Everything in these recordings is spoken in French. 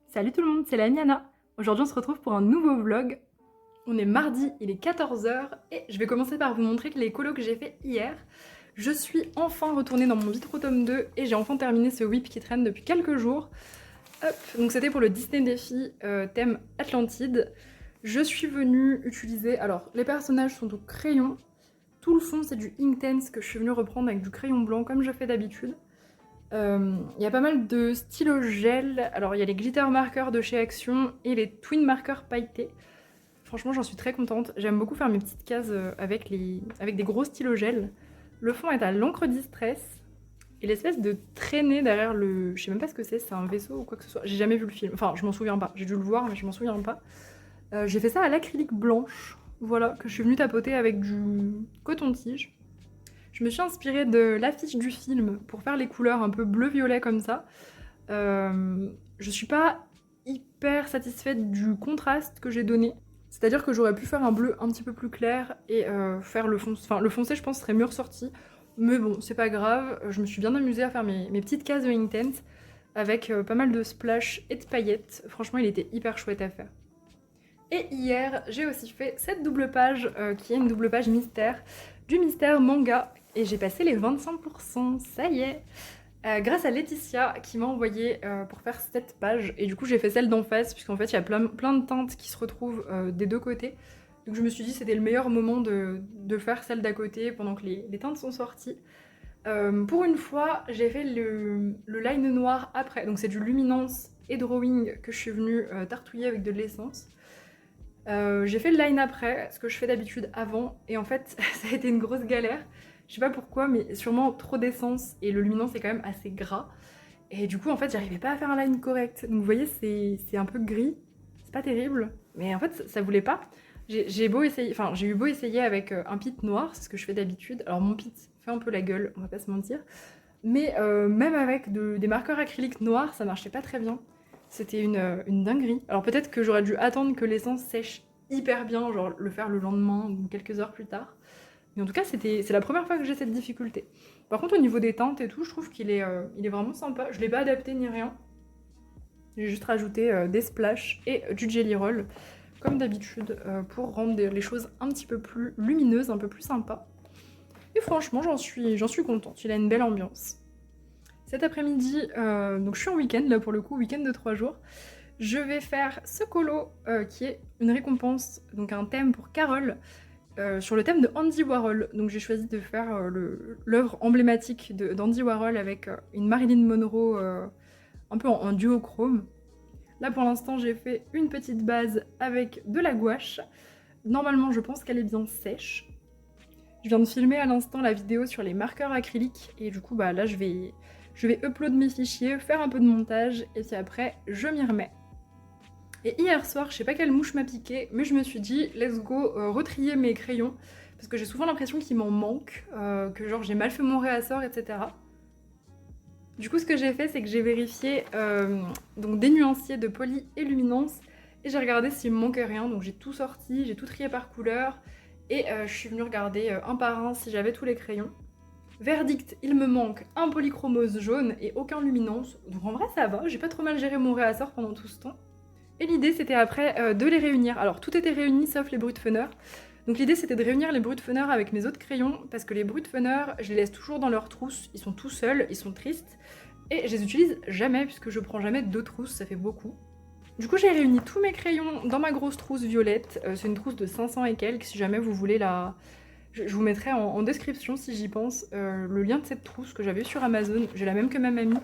Salut tout le monde, c'est la Miana. Aujourd'hui on se retrouve pour un nouveau vlog. On est mardi, il est 14 heures et je vais commencer par vous montrer les colos que j'ai fait hier. Je suis enfin retournée dans mon Vitro tome 2 et j'ai enfin terminé ce whip qui traîne depuis quelques jours. Hop, donc c'était pour le Disney Défi thème Atlantide. Je suis venue utiliser, alors les personnages sont au crayon, tout le fond c'est du Inktense que je suis venue reprendre avec du crayon blanc comme je fais d'habitude. Il y a pas mal de stylos gel. Alors il y a les glitter markers de chez Action et les twin markers pailletés. Franchement j'en suis très contente. J'aime beaucoup faire mes petites cases avec des gros stylos gel. Le fond est à l'encre distress. Et l'espèce de traînée derrière le... Je sais même pas ce que c'est un vaisseau ou quoi que ce soit. J'ai jamais vu le film. Enfin je m'en souviens pas. J'ai dû le voir mais je m'en souviens pas. J'ai fait ça à l'acrylique blanche. Voilà, que je suis venue tapoter avec du coton-tige. Je me suis inspirée de l'affiche du film pour faire les couleurs un peu bleu-violet comme ça. Je suis pas hyper satisfaite du contraste que j'ai donné. C'est-à-dire que j'aurais pu faire un bleu un petit peu plus clair et faire le foncé. Enfin, le foncé, je pense, serait mieux ressorti. Mais bon, c'est pas grave. Je me suis bien amusée à faire mes petites cases de Inktense avec pas mal de splash et de paillettes. Franchement, il était hyper chouette à faire. Et hier, j'ai aussi fait cette double page qui est une double page mystère, du mystère manga. Et j'ai passé les 25%, ça y est, grâce à Laetitia qui m'a envoyé pour faire cette page. Et du coup, j'ai fait celle d'en face, puisqu'en fait, il y a plein de teintes qui se retrouvent des deux côtés. Donc je me suis dit que c'était le meilleur moment de faire celle d'à côté pendant que les teintes sont sorties. Pour une fois, j'ai fait le line noir après. Donc c'est du luminance et drawing que je suis venue tartouiller avec de l'essence. J'ai fait le line après, ce que je fais d'habitude avant, et en fait ça a été une grosse galère. Je sais pas pourquoi, mais sûrement trop d'essence et le luminance est quand même assez gras. Et du coup, en fait, j'arrivais pas à faire un line correct. Donc vous voyez, c'est un peu gris, c'est pas terrible, mais en fait ça voulait pas. J'ai beau essayer, enfin j'ai eu beau essayer avec un pit noir, c'est ce que je fais d'habitude. Alors mon pit fait un peu la gueule, on va pas se mentir, mais même avec des marqueurs acryliques noirs, ça marchait pas très bien. C'était une dinguerie. Alors peut-être que j'aurais dû attendre que l'essence sèche hyper bien, genre le faire le lendemain ou quelques heures plus tard. Mais en tout cas, c'est la première fois que j'ai cette difficulté. Par contre, au niveau des teintes et tout, je trouve il est vraiment sympa. Je l'ai pas adapté ni rien. J'ai juste rajouté des splashs et du jelly roll, comme d'habitude, pour rendre les choses un petit peu plus lumineuses, un peu plus sympas. Et franchement, j'en suis contente. Il a une belle ambiance. Cet après-midi, donc je suis en week-end, là pour le coup, week-end de 3 jours. Je vais faire ce colo qui est une récompense, donc un thème pour Carole, sur le thème de Andy Warhol. Donc j'ai choisi de faire l'œuvre emblématique d'Andy Warhol avec une Marilyn Monroe un peu en duochrome. Là pour l'instant j'ai fait une petite base avec de la gouache. Normalement je pense qu'elle est bien sèche. Je viens de filmer à l'instant la vidéo sur les marqueurs acryliques et du coup bah là je vais upload mes fichiers, faire un peu de montage et puis après je m'y remets. Et hier soir, je sais pas quelle mouche m'a piqué, mais je me suis dit let's go retrier mes crayons parce que j'ai souvent l'impression qu'il m'en manque, que genre j'ai mal fait mon réassort, etc. Du coup ce que j'ai fait c'est que j'ai vérifié donc des nuanciers de poly et luminance et j'ai regardé s'il me manquait rien, donc j'ai tout sorti, j'ai tout trié par couleur. Et je suis venue regarder un par un si j'avais tous les crayons. Verdict, il me manque un polychromose jaune et aucun luminance. Donc en vrai ça va, j'ai pas trop mal géré mon réassort pendant tout ce temps. Et l'idée c'était après de les réunir. Alors tout était réuni sauf les Brutfunner. Donc l'idée c'était de réunir les Brutfunner avec mes autres crayons parce que les Brutfunner, je les laisse toujours dans leur trousse, ils sont tout seuls, ils sont tristes. Et je les utilise jamais puisque je prends jamais deux trousses, ça fait beaucoup. Du coup, j'ai réuni tous mes crayons dans ma grosse trousse violette. C'est une trousse de 500 et quelques, si jamais vous voulez la... Je vous mettrai en description, si j'y pense, le lien de cette trousse que j'avais sur Amazon. J'ai la même que ma mamie.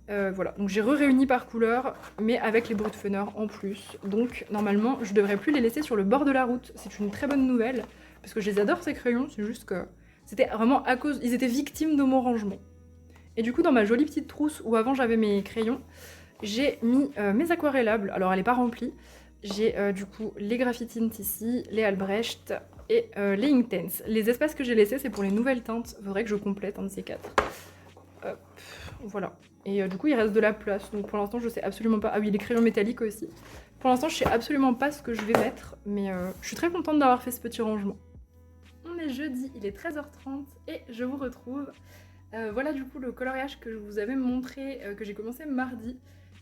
Voilà, donc j'ai réuni par couleur, mais avec les Brutfunner en plus. Donc, normalement, je devrais plus les laisser sur le bord de la route. C'est une très bonne nouvelle, parce que je les adore, ces crayons. C'est juste que c'était vraiment à cause... Ils étaient victimes de mon rangement. Et du coup, dans ma jolie petite trousse où avant j'avais mes crayons, j'ai mis mes aquarellables, alors elle n'est pas remplie. J'ai du coup les Graphitint ici, les Albrecht et les Inktense. Les espaces que j'ai laissés, c'est pour les nouvelles teintes. Faudrait que je complète un de ces quatre. Hop, voilà. Et du coup, il reste de la place. Donc pour l'instant, je sais absolument pas. Ah oui, les crayons métalliques aussi. Pour l'instant, je sais absolument pas ce que je vais mettre, mais je suis très contente d'avoir fait ce petit rangement. On est jeudi, il est 13h30 et je vous retrouve. Voilà du coup le coloriage que je vous avais montré, que j'ai commencé mardi.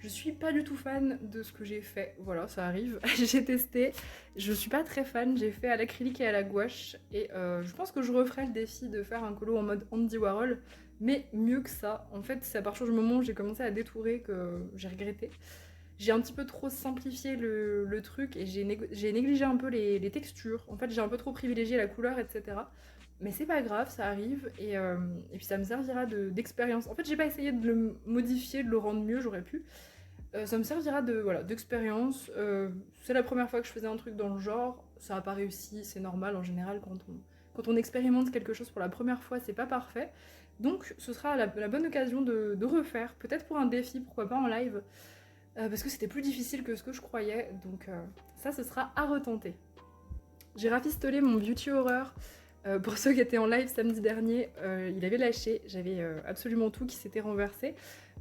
Je suis pas du tout fan de ce que j'ai fait, voilà, ça arrive. J'ai testé, je suis pas très fan, j'ai fait à l'acrylique et à la gouache, et je pense que je referai le défi de faire un colo en mode Andy Warhol, mais mieux que ça. En fait, c'est à partir du moment où j'ai commencé à détourer que j'ai regretté. J'ai un petit peu trop simplifié le truc et j'ai négligé un peu les textures. En fait, j'ai un peu trop privilégié la couleur, etc. Mais c'est pas grave, ça arrive et puis ça me servira d'expérience. En fait, j'ai pas essayé de le modifier, de le rendre mieux, j'aurais pu. Ça me servira d'expérience. C'est la première fois que je faisais un truc dans le genre. Ça a pas réussi, c'est normal en général quand on expérimente quelque chose pour la première fois, c'est pas parfait. Donc ce sera la bonne occasion de refaire, peut-être pour un défi, pourquoi pas en live. Parce que c'était plus difficile que ce que je croyais, donc ça ce sera à retenter. J'ai rafistolé mon beauty horror. Pour ceux qui étaient en live samedi dernier, il avait lâché, j'avais absolument tout qui s'était renversé,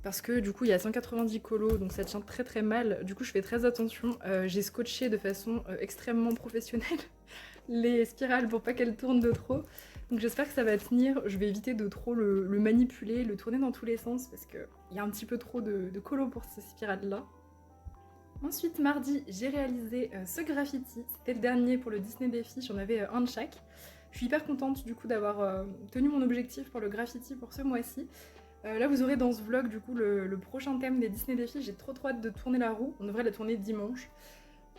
parce que du coup il y a 190 colos, donc ça tient très très mal, du coup je fais très attention, j'ai scotché de façon extrêmement professionnelle les spirales pour pas qu'elles tournent de trop, donc j'espère que ça va tenir, je vais éviter de trop le manipuler, le tourner dans tous les sens, parce qu'il y a un petit peu trop de colos pour ces spirales là. Ensuite, mardi, j'ai réalisé ce graffiti. C'était le dernier pour le Disney Défi, j'en avais un de chaque. Je suis hyper contente du coup d'avoir tenu mon objectif pour le graffiti pour ce mois-ci. Là, vous aurez dans ce vlog du coup le prochain thème des Disney Défi. J'ai trop hâte de tourner la roue. On devrait la tourner dimanche.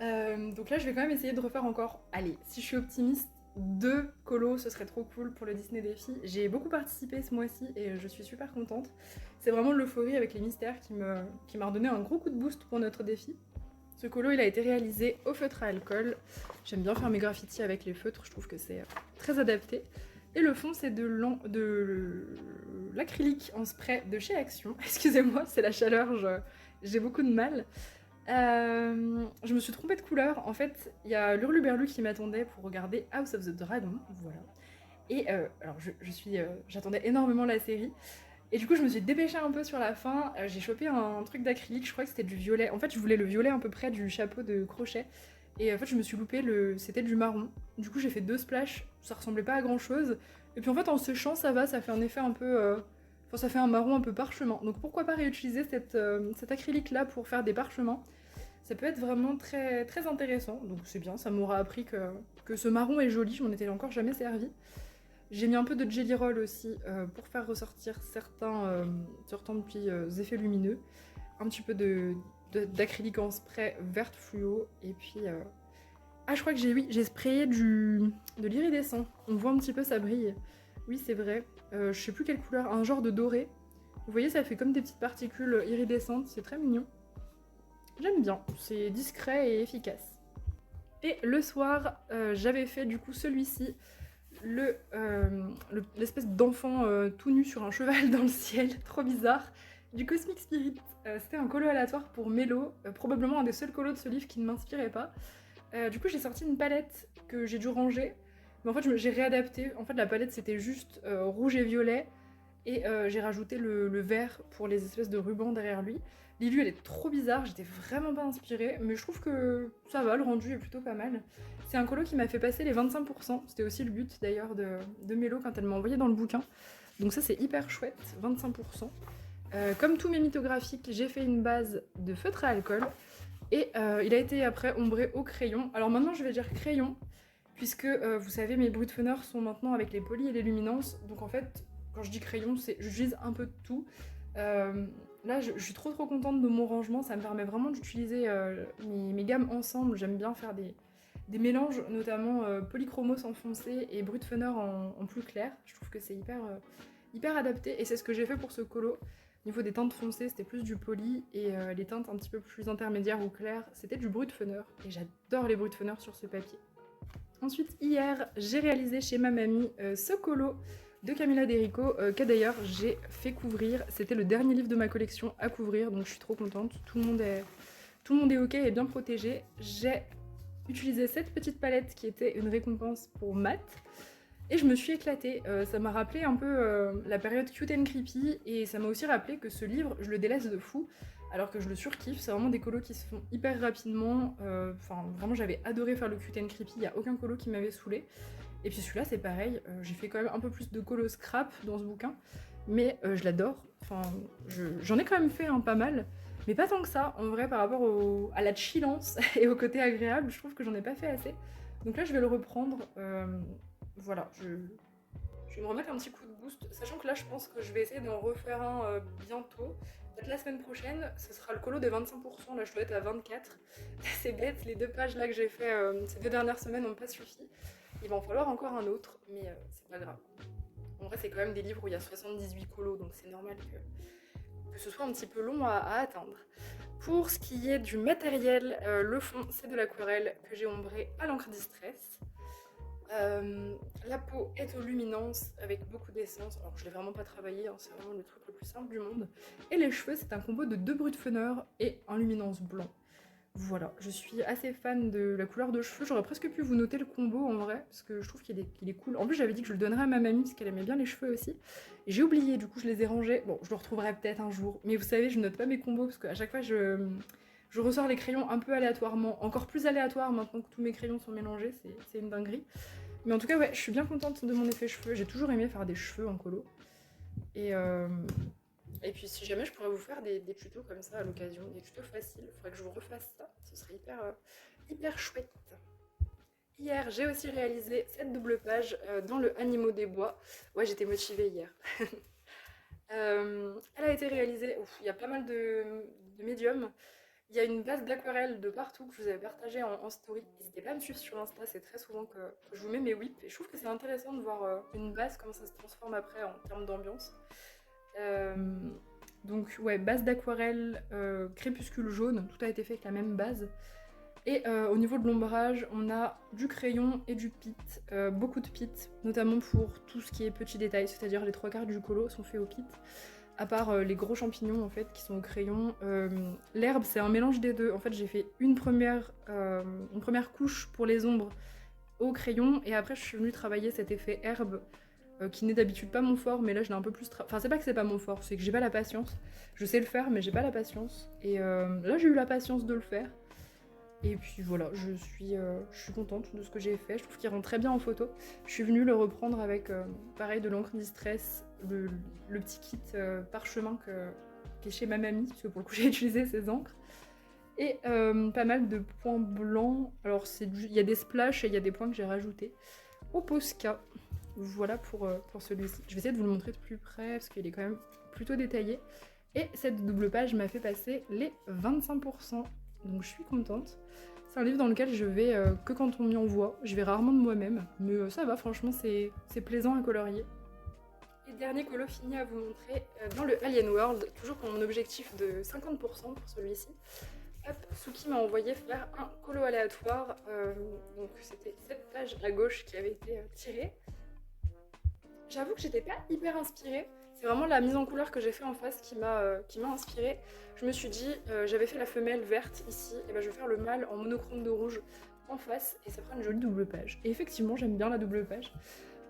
Donc là, je vais quand même essayer de refaire encore, allez, si je suis optimiste, 2 colos, ce serait trop cool pour le Disney Défi. J'ai beaucoup participé ce mois-ci et je suis super contente. C'est vraiment l'euphorie avec les mystères qui m'a redonné un gros coup de boost pour notre défi. Ce colo, il a été réalisé au feutre à alcool. J'aime bien faire mes graffitis avec les feutres, je trouve que c'est très adapté. Et le fond, c'est de l'acrylique en spray de chez Action. Excusez-moi, c'est la chaleur, j'ai beaucoup de mal. Je me suis trompée de couleur. En fait, il y a l'Hurluberlu qui m'attendait pour regarder House of the Dragon. Voilà. Et alors, j'attendais énormément la série. Et du coup, je me suis dépêchée un peu sur la fin. J'ai chopé un truc d'acrylique, je crois que c'était du violet. En fait, je voulais le violet à peu près du chapeau de crochet. Et en fait, je me suis loupée, c'était du marron. Du coup, j'ai fait 2 splashes, ça ressemblait pas à grand chose. Et puis en fait, en séchant, ça va, ça fait un effet un peu. Enfin, ça fait un marron un peu parchemin. Donc pourquoi pas réutiliser cet acrylique-là pour faire des parchemins. Ça peut être vraiment très, très intéressant. Donc c'est bien, ça m'aura appris que ce marron est joli, je m'en étais encore jamais servi. J'ai mis un peu de Jelly Roll aussi pour faire ressortir certains petits effets lumineux. Un petit peu d'acrylique en spray verte fluo. Et puis... Ah, je crois que j'ai sprayé de l'iridescent. On voit un petit peu, ça brille. Oui, c'est vrai. Je sais plus quelle couleur, un genre de doré. Vous voyez, ça fait comme des petites particules iridescentes. C'est très mignon. J'aime bien. C'est discret et efficace. Et le soir, j'avais fait du coup celui-ci. L'espèce d'enfant tout nu sur un cheval dans le ciel, trop bizarre, du Cosmic Spirit. C'était un colo aléatoire pour Mélo, probablement un des seuls colos de ce livre qui ne m'inspirait pas. Du coup j'ai sorti une palette que j'ai dû ranger, mais en fait j'ai réadapté. En fait la palette c'était juste rouge et violet, et j'ai rajouté le vert pour les espèces de rubans derrière lui. L'illu elle est trop bizarre, j'étais vraiment pas inspirée, mais je trouve que ça va, le rendu est plutôt pas mal. C'est un colo qui m'a fait passer les 25%, c'était aussi le but d'ailleurs de Mélo quand elle m'a envoyé dans le bouquin. Donc ça c'est hyper chouette, 25%. Comme tous mes mythographiques, j'ai fait une base de feutre à alcool, et il a été après ombré au crayon. Alors maintenant je vais dire crayon, puisque vous savez mes bruits de fenêtre sont maintenant avec les polis et les luminances, donc en fait quand je dis crayon, j'utilise un peu de tout. Là, je suis trop contente de mon rangement, ça me permet vraiment d'utiliser mes gammes ensemble. J'aime bien faire des mélanges, notamment polychromos en foncé et brut funner en plus clair. Je trouve que c'est hyper adapté, et c'est ce que j'ai fait pour ce colo. Au niveau des teintes foncées, c'était plus du poly, et les teintes un petit peu plus intermédiaires ou claires, c'était du brut funner. Et j'adore les brut funner sur ce papier. Ensuite, hier, j'ai réalisé chez ma mamie ce colo de Camilla Derico, qu'a d'ailleurs j'ai fait couvrir. C'était le dernier livre de ma collection à couvrir, donc je suis trop contente. Tout le monde est ok et bien protégé. J'ai utilisé cette petite palette qui était une récompense pour Matt, et je me suis éclatée. Ça m'a rappelé un peu la période Cute and Creepy, et ça m'a aussi rappelé que ce livre, je le délaisse de fou, alors que je le surkiffe. C'est vraiment des colos qui se font hyper rapidement. Enfin, vraiment, j'avais adoré faire le Cute and Creepy, il n'y a aucun colo qui m'avait saoulé. Et puis celui-là, c'est pareil, j'ai fait quand même un peu plus de colo scrap dans ce bouquin, mais je l'adore. Enfin, j'en ai quand même fait pas mal. Mais pas tant que ça, en vrai, par rapport à la chillance et au côté agréable, je trouve que j'en ai pas fait assez. Donc là, je vais le reprendre. Voilà, je vais me remettre un petit coup de boost, sachant que là, je pense que je vais essayer d'en refaire un bientôt. Peut-être la semaine prochaine, ce sera le colo des 25%, là je dois être à 24. C'est bête, les 2 pages là que j'ai fait ces 2 dernières semaines n'ont pas suffi. Il va en falloir encore un autre, mais c'est pas grave. En vrai, c'est quand même des livres où il y a 78 colos, donc c'est normal que ce soit un petit peu long à atteindre. Pour ce qui est du matériel, le fond c'est de l'aquarelle que j'ai ombré à l'encre Distress. La peau est aux luminances avec beaucoup d'essence. Alors je l'ai vraiment pas travaillé, hein, c'est vraiment le truc le plus simple du monde. Et les cheveux, c'est un combo de 2 Brutfener et un luminance blanc. Voilà, je suis assez fan de la couleur de cheveux. J'aurais presque pu vous noter le combo en vrai, parce que je trouve qu'il est cool. En plus, j'avais dit que je le donnerais à ma mamie, parce qu'elle aimait bien les cheveux aussi. Et j'ai oublié, du coup, je les ai rangés. Bon, je le retrouverai peut-être un jour. Mais vous savez, je note pas mes combos, parce qu'à chaque fois, je ressors les crayons un peu aléatoirement. Encore plus aléatoire maintenant que tous mes crayons sont mélangés, c'est une dinguerie. Mais en tout cas, ouais, je suis bien contente de mon effet cheveux. J'ai toujours aimé faire des cheveux en colo. Et puis si jamais je pourrais vous faire des tutos comme ça à l'occasion, des tutos faciles, il faudrait que je vous refasse ça, ce serait hyper chouette. Hier, j'ai aussi réalisé cette double page dans le Animaux des Bois. Ouais, j'étais motivée hier. Elle a été réalisée, il y a pas mal de médiums. Il y a une base d'aquarelle de partout que je vous avais partagé en story. N'hésitez pas à me suivre sur Insta, c'est très souvent que je vous mets mes whips. Et je trouve que c'est intéressant de voir une base, comment ça se transforme après en termes d'ambiance. Donc ouais, base d'aquarelle, crépuscule jaune, tout a été fait avec la même base. Et au niveau de l'ombrage, on a du crayon et du pit, beaucoup de pit, notamment pour tout ce qui est petits détails, c'est-à-dire les 3/4 du colo sont faits au pit. À part les gros champignons en fait qui sont au crayon. L'herbe c'est un mélange des deux. En fait j'ai fait une première couche pour les ombres au crayon et après je suis venue travailler cet effet herbe qui n'est d'habitude pas mon fort, mais là je l'ai un peu plus... Enfin c'est pas que c'est pas mon fort, c'est que j'ai pas la patience. Je sais le faire mais j'ai pas la patience. Et là j'ai eu la patience de le faire. Et puis voilà, je suis contente de ce que j'ai fait. Je trouve qu'il rend très bien en photo. Je suis venue le reprendre avec, pareil, de l'encre Distress, le petit kit parchemin qui est chez ma mamie, parce que pour le coup j'ai utilisé ces encres. Et pas mal de points blancs. Alors il y a des splashes et il y a des points que j'ai rajoutés au Posca. Voilà pour celui-ci. Je vais essayer de vous le montrer de plus près, parce qu'il est quand même plutôt détaillé. Et cette double page m'a fait passer les 25%. Donc je suis contente. C'est un livre dans lequel je vais que quand on m'y envoie. Je vais rarement de moi-même, mais ça va, franchement, c'est plaisant à colorier. Et dernier colo fini à vous montrer dans le Alien World, toujours pour mon objectif de 50% pour celui-ci. Hop, Suki m'a envoyé faire un colo aléatoire. Donc c'était cette page à gauche qui avait été tirée. J'avoue que j'étais pas hyper inspirée. C'est vraiment la mise en couleur que j'ai fait en face qui m'a inspirée. Je me suis dit, j'avais fait la femelle verte ici, et ben je vais faire le mâle en monochrome de rouge en face, et ça fera une jolie double page. Et effectivement, j'aime bien la double page.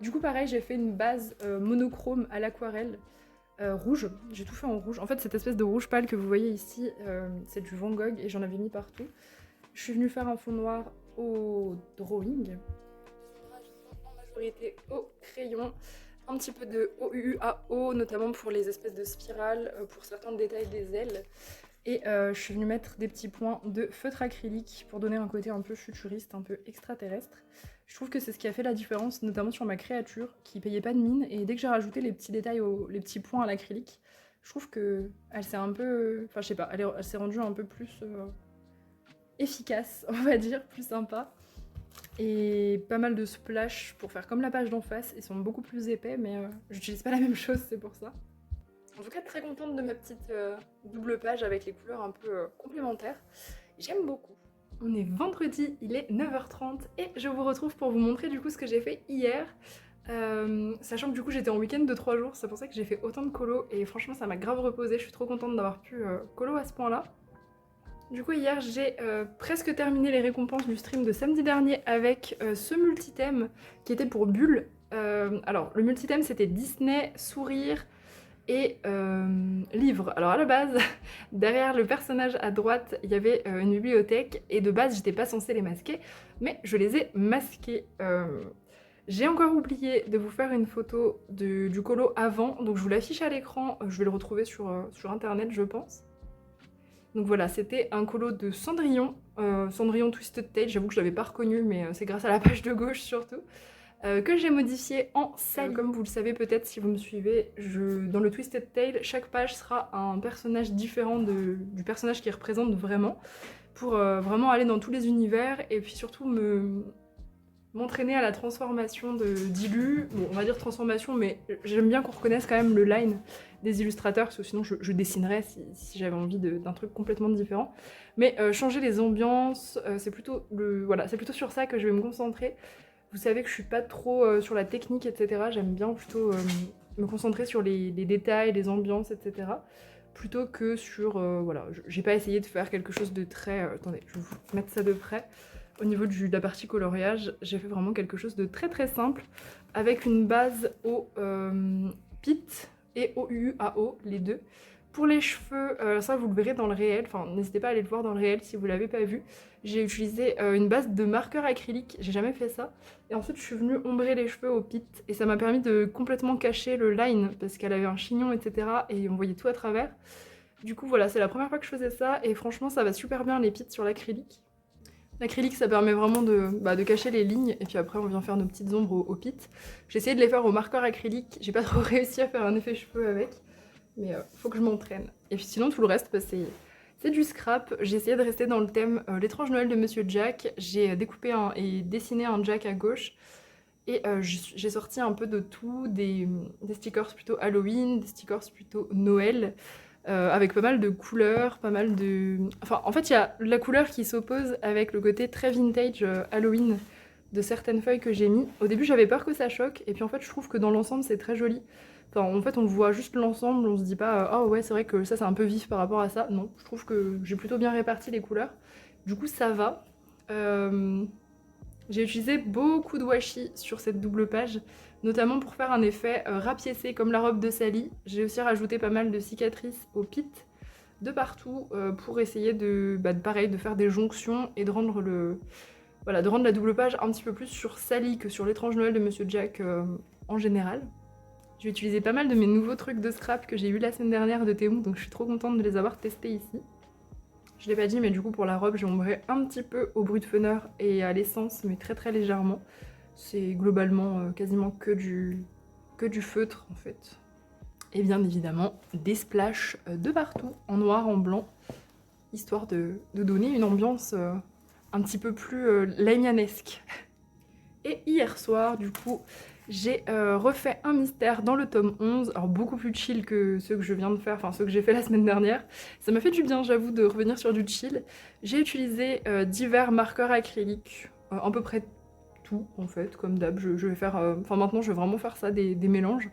Du coup, pareil, j'ai fait une base monochrome à l'aquarelle rouge. J'ai tout fait en rouge. En fait, cette espèce de rouge pâle que vous voyez ici, c'est du Van Gogh, et j'en avais mis partout. Je suis venue faire un fond noir au drawing. En majorité au crayon. Un petit peu de OUAO, notamment pour les espèces de spirales, pour certains détails des ailes. Et je suis venue mettre des petits points de feutre acrylique pour donner un côté un peu futuriste, un peu extraterrestre. Je trouve que c'est ce qui a fait la différence, notamment sur ma créature, qui payait pas de mine. Et dès que j'ai rajouté les petits détails, les petits points à l'acrylique, je trouve que elle s'est un peu... Enfin, je sais pas, elle s'est rendue un peu plus efficace, on va dire, plus sympa. Et pas mal de splash pour faire comme la page d'en face. Ils sont beaucoup plus épais, mais j'utilise pas la même chose, c'est pour ça. En tout cas, très contente de ma petite double page avec les couleurs un peu complémentaires. J'aime beaucoup. On est vendredi, il est 9h30 et je vous retrouve pour vous montrer du coup ce que j'ai fait hier. Sachant que du coup j'étais en week-end de 3 jours, c'est pour ça que j'ai fait autant de colo et franchement ça m'a grave reposé. Je suis trop contente d'avoir pu colo à ce point-là. Du coup hier j'ai presque terminé les récompenses du stream de samedi dernier avec ce multithème qui était pour Bulle. Alors le multithème c'était Disney, sourire et livre. Alors à la base, derrière le personnage à droite il y avait une bibliothèque et de base j'étais pas censée les masquer mais je les ai masqués. J'ai encore oublié de vous faire une photo du colo avant, donc je vous l'affiche à l'écran, je vais le retrouver sur internet je pense. Donc voilà, c'était un colo de Cendrillon, Cendrillon Twisted Tale, j'avoue que je l'avais pas reconnu, mais c'est grâce à la page de gauche surtout, que j'ai modifié en Sally. Comme vous le savez peut-être si vous me suivez, dans le Twisted Tale, chaque page sera un personnage différent du personnage qui représente vraiment, pour vraiment aller dans tous les univers, et puis surtout m'entraîner à la transformation d'Ilu. Bon, on va dire transformation, mais j'aime bien qu'on reconnaisse quand même le line des illustrateurs, parce que sinon je dessinerais si j'avais envie d'un truc complètement différent. Mais changer les ambiances, c'est plutôt sur ça que je vais me concentrer. Vous savez que je suis pas trop sur la technique, etc. J'aime bien plutôt me concentrer sur les détails, les ambiances, etc. Plutôt que sur... voilà, j'ai pas essayé de faire quelque chose de très... attendez, je vais vous mettre ça de près. Au niveau de la partie coloriage, j'ai fait vraiment quelque chose de très très simple, avec une base au PIT et au UAO, les deux. Pour les cheveux, ça vous le verrez dans le réel, enfin n'hésitez pas à aller le voir dans le réel si vous l'avez pas vu. J'ai utilisé une base de marqueur acrylique, j'ai jamais fait ça. Et ensuite je suis venue ombrer les cheveux au PIT, et ça m'a permis de complètement cacher le line, parce qu'elle avait un chignon, etc. et on voyait tout à travers. Du coup voilà, c'est la première fois que je faisais ça, et franchement ça va super bien les pits sur l'acrylique. L'acrylique, ça permet vraiment de cacher les lignes, et puis après on vient faire nos petites ombres au pit. J'ai essayé de les faire au marqueur acrylique, j'ai pas trop réussi à faire un effet cheveux avec, mais faut que je m'entraîne. Et puis sinon tout le reste, c'est du scrap. J'ai essayé de rester dans le thème l'étrange Noël de Monsieur Jack. J'ai découpé et dessiné un Jack à gauche, et j'ai sorti un peu de tout, des stickers plutôt Halloween, des stickers plutôt Noël, avec pas mal de couleurs, pas mal de... Enfin, en fait, il y a la couleur qui s'oppose avec le côté très vintage Halloween de certaines feuilles que j'ai mis. Au début, j'avais peur que ça choque, et puis en fait, je trouve que dans l'ensemble, c'est très joli. Enfin, en fait, on voit juste l'ensemble, on se dit pas oh ouais, c'est vrai que ça, c'est un peu vif par rapport à ça. Non, je trouve que j'ai plutôt bien réparti les couleurs. Du coup, ça va. J'ai utilisé beaucoup de washi sur cette double page, notamment pour faire un effet rapiécé comme la robe de Sally. J'ai aussi rajouté pas mal de cicatrices au pit de partout pour essayer pareil, de faire des jonctions et de rendre la double page un petit peu plus sur Sally que sur l'étrange Noël de Monsieur Jack en général. J'ai utilisé pas mal de mes nouveaux trucs de scrap que j'ai eu la semaine dernière de Temu, donc je suis trop contente de les avoir testés ici. Je l'ai pas dit, mais du coup pour la robe j'ai ombré un petit peu au Brutfener et à l'essence, mais très très légèrement. C'est globalement quasiment que du feutre en fait. Et bien évidemment des splashes de partout, en noir, en blanc, histoire de donner une ambiance un petit peu plus laimianesque. Et hier soir du coup j'ai refait un mystère dans le tome 11, alors beaucoup plus chill que ceux que je viens de faire, enfin ceux que j'ai fait la semaine dernière. Ça m'a fait du bien, j'avoue, de revenir sur du chill. J'ai utilisé divers marqueurs acryliques, à peu près tout en fait, comme d'hab. Je vais faire, enfin maintenant je vais vraiment faire ça, des mélanges.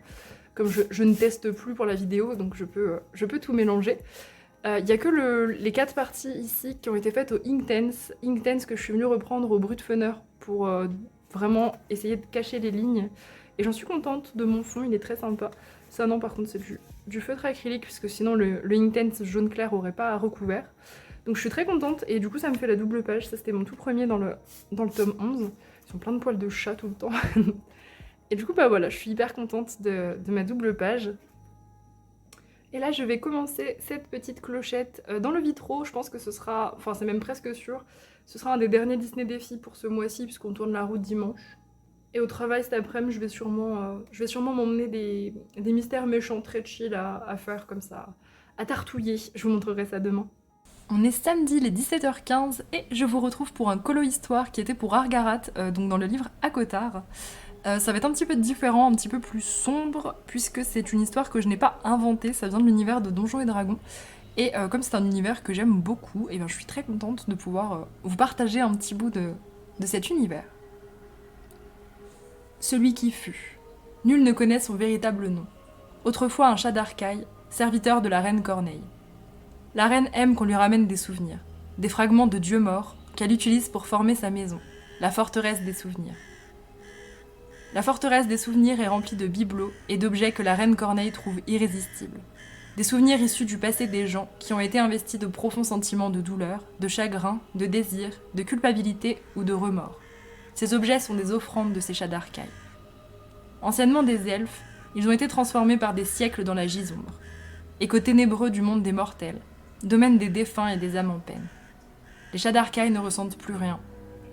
Comme je ne teste plus pour la vidéo, donc je peux tout mélanger. Il n'y a que les 4 parties ici qui ont été faites au Inktense que je suis venue reprendre au Brutfener pour vraiment essayer de cacher les lignes. Et j'en suis contente de mon fond, il est très sympa. Ça non, par contre c'est du feutre acrylique, puisque sinon le Inktense jaune clair aurait pas recouvert. Donc je suis très contente, et du coup ça me fait la double page. Ça c'était mon tout premier dans le tome 11. Ils sont plein de poils de chat tout le temps. Et du coup bah voilà, je suis hyper contente de ma double page. Et là, je vais commencer cette petite clochette dans le vitro. Je pense que ce sera, enfin c'est même presque sûr, ce sera un des derniers Disney défis pour ce mois-ci, puisqu'on tourne la route dimanche. Et au travail cet après-midi, je vais sûrement m'emmener des mystères méchants très chill à faire comme ça, à tartouiller. Je vous montrerai ça demain. On est samedi, les 17h15, et je vous retrouve pour un colo histoire qui était pour Argarat, donc dans le livre Akottar. Ça va être un petit peu différent, un petit peu plus sombre, puisque c'est une histoire que je n'ai pas inventée, ça vient de l'univers de Donjons et Dragons. Et comme c'est un univers que j'aime beaucoup, et ben je suis très contente de pouvoir vous partager un petit bout de cet univers. Celui qui fut. Nul ne connaît son véritable nom. Autrefois un chat d'Arcaille, serviteur de la reine Corneille. La reine aime qu'on lui ramène des souvenirs, des fragments de dieux morts qu'elle utilise pour former sa maison, la forteresse des souvenirs. La forteresse des souvenirs est remplie de bibelots et d'objets que la reine Corneille trouve irrésistibles. Des souvenirs issus du passé des gens qui ont été investis de profonds sentiments de douleur, de chagrin, de désir, de culpabilité ou de remords. Ces objets sont des offrandes de ces chats d'Arcaille. Anciennement des elfes, ils ont été transformés par des siècles dans la gisombre. Écho ténébreux du monde des mortels, domaine des défunts et des âmes en peine. Les chats d'Arcaï ne ressentent plus rien,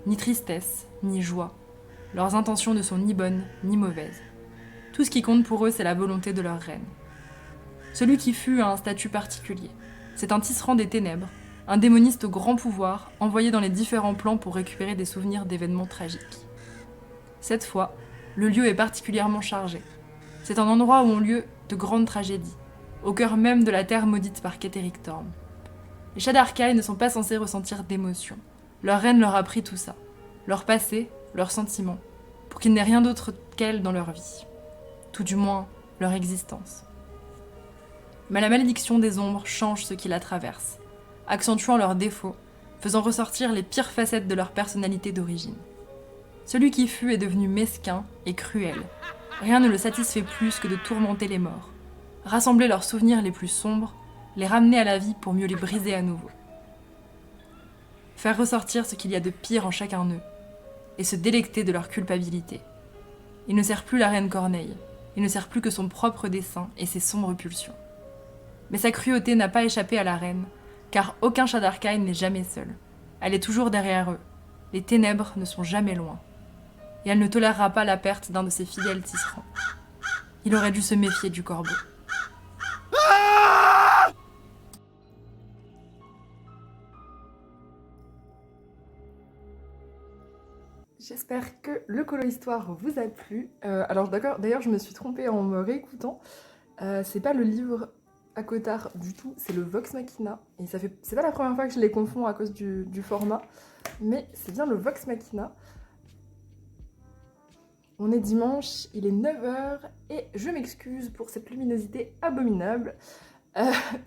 ni tristesse, ni joie. Leurs intentions ne sont ni bonnes, ni mauvaises. Tout ce qui compte pour eux, c'est la volonté de leur reine. Celui qui fut a un statut particulier. C'est un tisserand des ténèbres, un démoniste au grand pouvoir, envoyé dans les différents plans pour récupérer des souvenirs d'événements tragiques. Cette fois, le lieu est particulièrement chargé. C'est un endroit où ont lieu de grandes tragédies, au cœur même de la terre maudite par Ketheric Thorm. Les chats d'Arcaï ne sont pas censés ressentir d'émotions. Leur reine leur a appris tout ça, leur passé, leurs sentiments, pour qu'il n'ait rien d'autre qu'elle dans leur vie. Tout du moins, leur existence. Mais la malédiction des ombres change ce qui la traverse, accentuant leurs défauts, faisant ressortir les pires facettes de leur personnalité d'origine. Celui qui fut est devenu mesquin et cruel. Rien ne le satisfait plus que de tourmenter les morts, rassembler leurs souvenirs les plus sombres, les ramener à la vie pour mieux les briser à nouveau. Faire ressortir ce qu'il y a de pire en chacun d'eux, et se délecter de leur culpabilité. Il ne sert plus la reine Corneille, il ne sert plus que son propre dessein et ses sombres pulsions. Mais sa cruauté n'a pas échappé à la reine, car aucun chat d'Arcaï n'est jamais seul. Elle est toujours derrière eux. Les ténèbres ne sont jamais loin. Et elle ne tolérera pas la perte d'un de ses fidèles tisserands. Il aurait dû se méfier du corbeau. J'espère que le colo histoire vous a plu. Alors d'ailleurs je me suis trompée en me réécoutant. C'est pas le livre à Cotard du tout, c'est le Vox Machina. Et c'est pas la première fois que je les confonds à cause du format, mais c'est bien le Vox Machina. On est dimanche, il est 9h et je m'excuse pour cette luminosité abominable.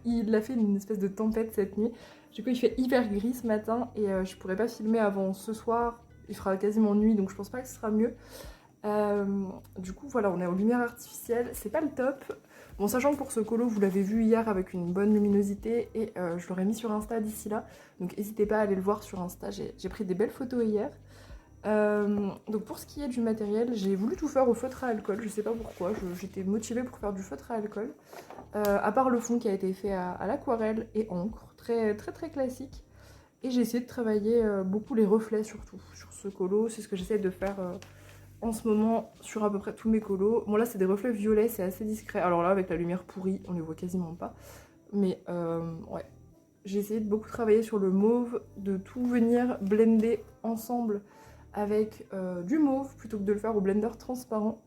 Il a fait une espèce de tempête cette nuit. Du coup il fait hyper gris ce matin et je pourrais pas filmer avant ce soir. Il fera quasiment nuit donc je pense pas que ce sera mieux. Du coup voilà, on est aux lumières artificielles, c'est pas le top. Bon, sachant que pour ce colo vous l'avez vu hier avec une bonne luminosité et je l'aurais mis sur Insta d'ici là. Donc n'hésitez pas à aller le voir sur Insta, j'ai pris des belles photos hier. Donc pour ce qui est du matériel, j'ai voulu tout faire au feutre à alcool, je sais pas pourquoi, j'étais motivée pour faire du feutre à alcool. À part le fond qui a été fait à l'aquarelle et encre, très classique. Et j'ai essayé de travailler beaucoup les reflets surtout sur ce colo, c'est ce que j'essaie de faire en ce moment sur à peu près tous mes colos. Bon là c'est des reflets violets, c'est assez discret, alors là avec la lumière pourrie on les voit quasiment pas. Mais ouais, j'ai essayé de beaucoup travailler sur le mauve, de tout venir blender ensemble avec du mauve plutôt que de le faire au blender transparent.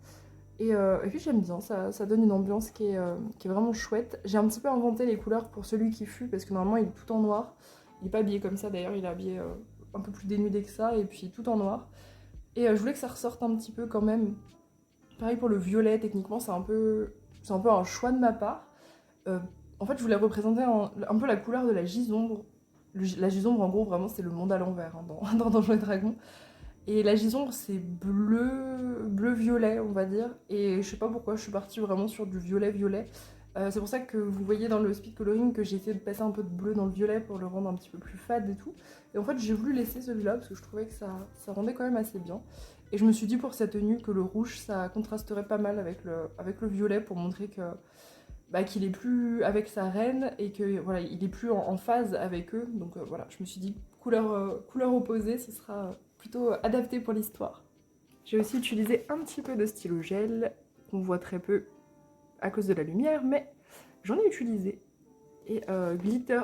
Et puis j'aime bien, ça donne une ambiance qui est vraiment chouette. J'ai un petit peu inventé les couleurs pour celui qui fut, parce que normalement il est tout en noir. Il n'est pas habillé comme ça d'ailleurs, il est habillé un peu plus dénudé que ça, et puis tout en noir. Et je voulais que ça ressorte un petit peu quand même. Pareil pour le violet, techniquement c'est un peu un choix de ma part. En fait je voulais représenter un peu la couleur de la gisombre. La gisombre en gros vraiment c'est le monde à l'envers hein, dans Donjons et Dragons. Et la gisombre c'est bleu-violet on va dire. Et je sais pas pourquoi je suis partie vraiment sur du violet-violet. C'est pour ça que vous voyez dans le speed coloring que j'ai essayé de passer un peu de bleu dans le violet pour le rendre un petit peu plus fade et tout. Et en fait j'ai voulu laisser celui-là parce que je trouvais que ça rendait quand même assez bien. Et je me suis dit pour cette tenue que le rouge ça contrasterait pas mal avec le violet pour montrer que qu'il est plus avec sa reine et que voilà il est plus en phase avec eux. Donc voilà, je me suis dit couleur opposée, ce sera plutôt adapté pour l'histoire. J'ai aussi utilisé un petit peu de stylo gel qu'on voit très peu à cause de la lumière, mais j'en ai utilisé. Et glitter